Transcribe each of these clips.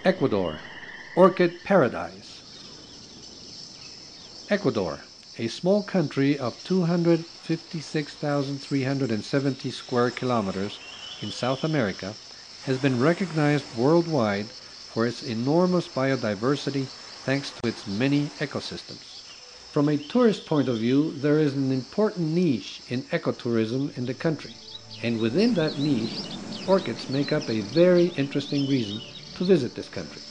Ecuador, orchid paradise. Ecuador, a small country of 256,370 square kilometers in South America, has been recognized worldwide for its enormous biodiversity thanks to its many ecosystems. From a tourist point of view, there is an important niche in ecotourism in the country, and within that niche, orchids make up a very interesting reason to visit this country.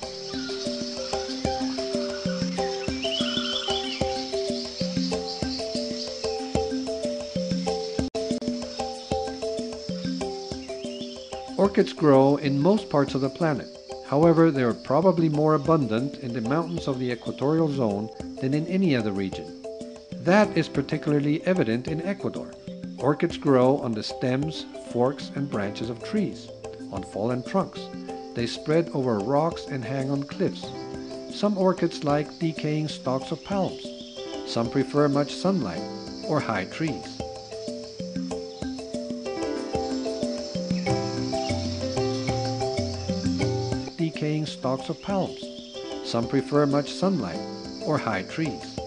Orchids grow in most parts of the planet. However, they are probably more abundant in the mountains of the equatorial zone than in any other region. That is particularly evident in Ecuador. Orchids grow on the stems, forks, and branches of trees, on fallen trunks. They spread over rocks and hang on cliffs. Some orchids like decaying stalks of palms. Some prefer much sunlight or high trees. Decaying stalks of palms. Some prefer much sunlight or high trees.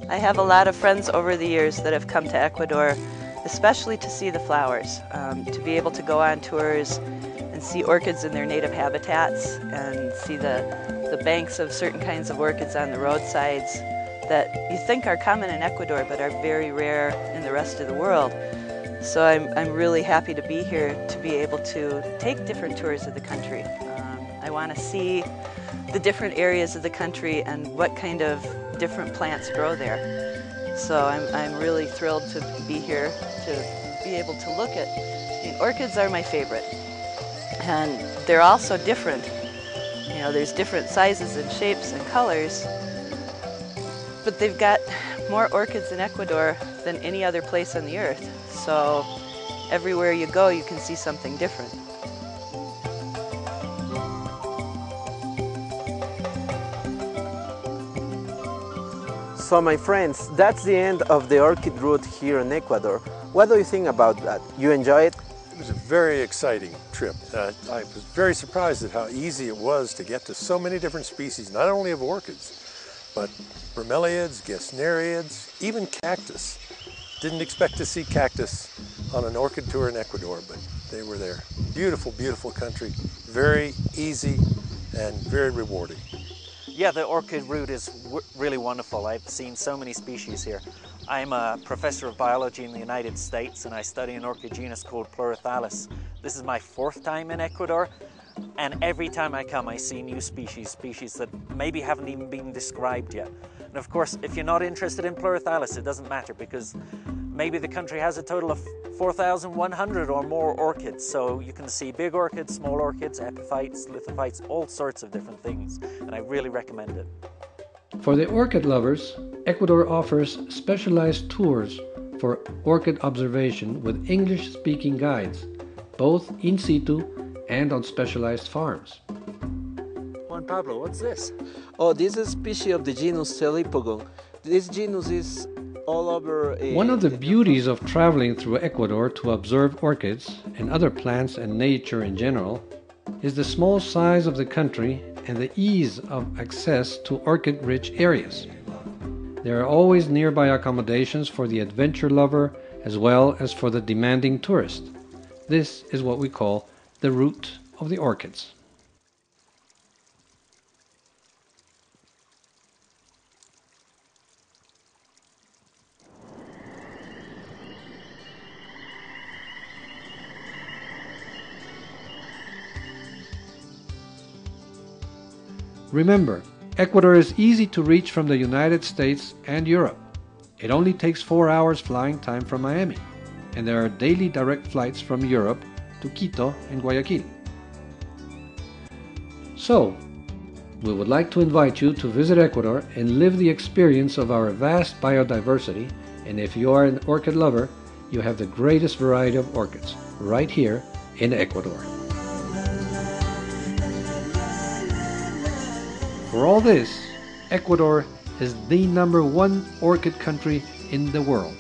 I have a lot of friends over the years that have come to Ecuador, especially to see the flowers, to be able to go on tours and see orchids in their native habitats and see the banks of certain kinds of orchids on the roadsides that you think are common in Ecuador but are very rare in the rest of the world. So I'm really happy to be here to be able to take different tours of the country. I want to see the different areas of the country and what kind of different plants grow there. So I'm really thrilled to be here to be able to look at. Orchids are my favorite, and they're also different. You know, there's different sizes and shapes and colors, but they've got more orchids in Ecuador than any other place on the earth. So everywhere you go, you can see something different. So my friends, that's the end of the orchid route here in Ecuador. What do you think about that? You enjoy it? It was a very exciting trip. I was very surprised at how easy it was to get to so many different species, not only of orchids, but bromeliads, gesneriids, even cactus. Didn't expect to see cactus on an orchid tour in Ecuador, but they were there. Beautiful, beautiful country, very easy and very rewarding. Yeah, the orchid route is really wonderful. I've seen so many species here. I'm a professor of biology in the United States and I study an orchid genus called Pleurophthalus. This is my 4th time in Ecuador, and every time I come I see new species that maybe haven't even been described yet. And of course, if you're not interested in Pleurophthalus, it doesn't matter, because maybe the country has a total of 4,100 or more orchids, so you can see big orchids, small orchids, epiphytes, lithophytes, all sorts of different things, and I really recommend it. For the orchid lovers, Ecuador offers specialized tours for orchid observation with English-speaking guides, both in situ and on specialized farms. Juan Pablo, what's this? Oh, this is a species of the genus Celipogon. This genus is all over. One of the beauties of traveling through Ecuador to observe orchids and other plants and nature in general is the small size of the country and the ease of access to orchid-rich areas. There are always nearby accommodations for the adventure lover as well as for the demanding tourist. This is what we call the route of the orchids. Remember, Ecuador is easy to reach from the United States and Europe. It only takes 4 hours flying time from Miami, and there are daily direct flights from Europe to Quito and Guayaquil. So, we would like to invite you to visit Ecuador and live the experience of our vast biodiversity, and if you are an orchid lover, you have the greatest variety of orchids right here in Ecuador. For all this, Ecuador is the #1 orchid country in the world.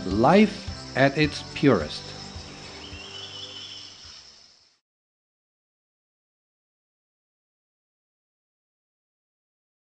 Life at its purest.